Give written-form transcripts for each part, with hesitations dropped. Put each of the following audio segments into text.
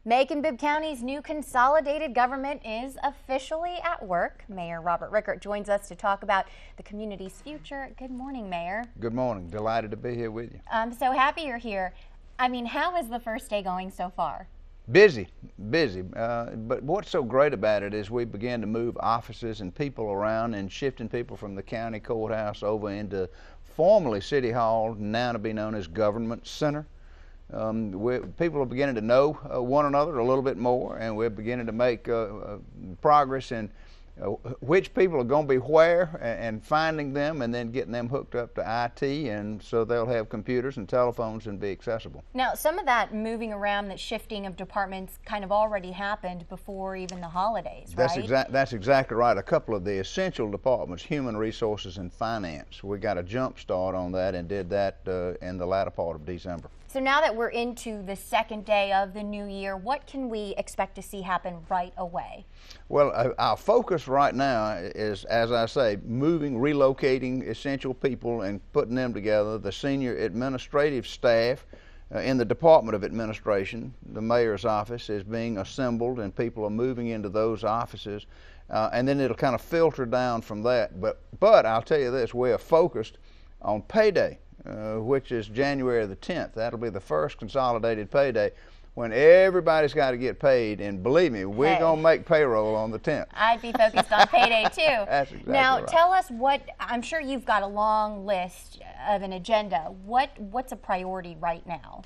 Macon-Bibb County's new consolidated government is officially at work. Mayor Robert Rickert joins us to talk about the community's future. Good morning, Mayor. Good morning. Delighted to be here with you. I'm so happy you're here. I mean, how is the first day going so far? Busy. But what's so great about it is we began to move offices and people around and shifting people from the county courthouse over into formerly City Hall, now to be known as Government Center. People are beginning to know one another a little bit more, and we're beginning to make progress in which people are going to be where and finding them and then getting them hooked up to IT, and so they'll have computers and telephones and be accessible. Now, some of that moving around, that shifting of departments kind of already happened before even the holidays, right? That's exactly right. A couple of the essential departments, human resources and finance, we got a jump start on that and did that in the latter part of December. So now that we're into the second day of the new year, what can we expect to see happen right away? Well, our focus right now is, as I say, moving, relocating essential people and putting them together. The senior administrative staff in the Department of Administration, the mayor's office, is being assembled and people are moving into those offices. And then it'll kind of filter down from that. But I'll tell you this, we are focused on payday. Which is January the 10th. That'll be the first consolidated payday when everybody's got to get paid, and believe me, we're going to make payroll on the 10th. I'd be focused on payday too. That's exactly now, right. Tell us what, I'm sure you've got a long list of an agenda. What's a priority right now?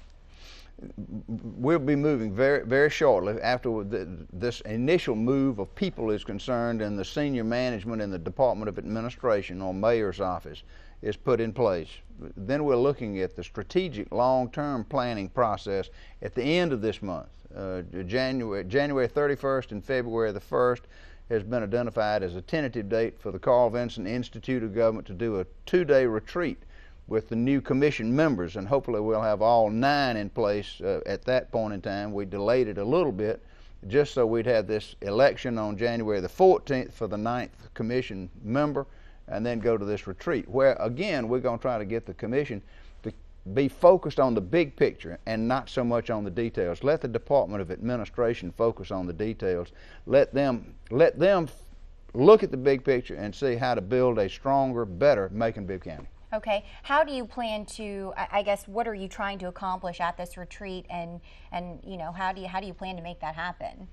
We'll be moving very shortly after this initial move of people is concerned, and the senior management in the Department of Administration or Mayor's office is put in place. Then we're looking at the strategic long-term planning process at the end of this month. January 31st and February the 1st has been identified as a tentative date for the Carl Vinson Institute of Government to do a 2-day retreat with the new commission members, and hopefully we'll have all 9 in place at that point in time. We delayed it a little bit just so we'd have this election on January the 14th for the 9th commission member, and then go to this retreat where, again, we're going to try to get the commission to be focused on the big picture and not so much on the details. Let the Department of Administration focus on the details. Let them look at the big picture and see how to build a stronger, better Macon-Bibb County. Okay, how do you plan to, I guess, what are you trying to accomplish at this retreat, and you know, how do you plan to make that happen?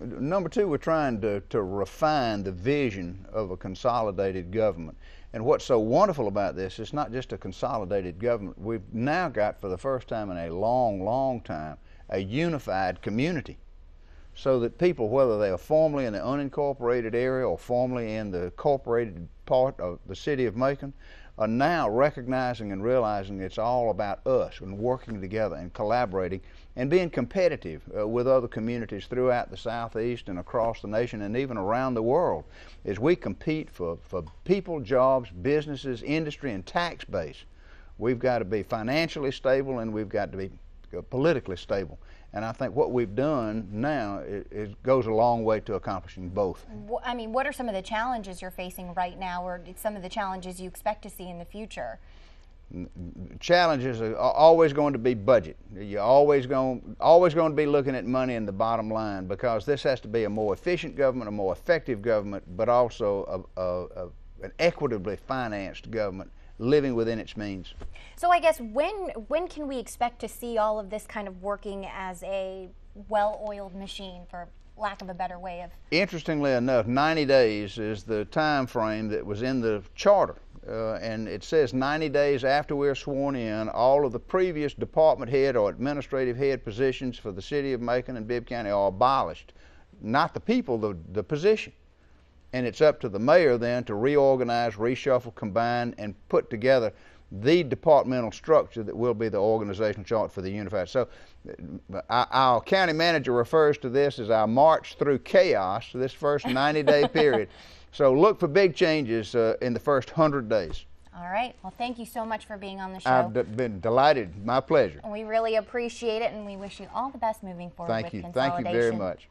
Number 2, we're trying to refine the vision of a consolidated government. And what's so wonderful about this, it's not just a consolidated government. We've now got, for the first time in a long time, a unified community, so that people, whether they are formerly in the unincorporated area or formerly in the incorporated part of the city of Macon, are now recognizing and realizing it's all about us and working together and collaborating and being competitive with other communities throughout the Southeast and across the nation and even around the world as we compete for people, jobs, businesses, industry, and tax base. We've got to be financially stable and we've got to be politically stable. And I think what we've done now it goes a long way to accomplishing both. I mean, what are some of the challenges you're facing right now, or some of the challenges you expect to see in the future? Challenges are always going to be budget. You're always going to be looking at money in the bottom line, because this has to be a more efficient government, a more effective government, but also an equitably financed government living within its means. So I guess when can we expect to see all of this kind of working as a well-oiled machine, for lack of a better way of? Interestingly enough, 90 days is the time frame that was in the charter. And it says 90 days after we're sworn in, all of the previous department head or administrative head positions for the city of Macon and Bibb County are abolished. Not the people, the position. And it's up to the mayor then to reorganize, reshuffle, combine, and put together the departmental structure that will be the organizational chart for the unified. So our county manager refers to this as our march through chaos, this first 90-day period. So look for big changes in the first 100 days. All right. Well, thank you so much for being on the show. I've been delighted. My pleasure. We really appreciate it, and we wish you all the best moving forward with Consolidation. Thank you very much.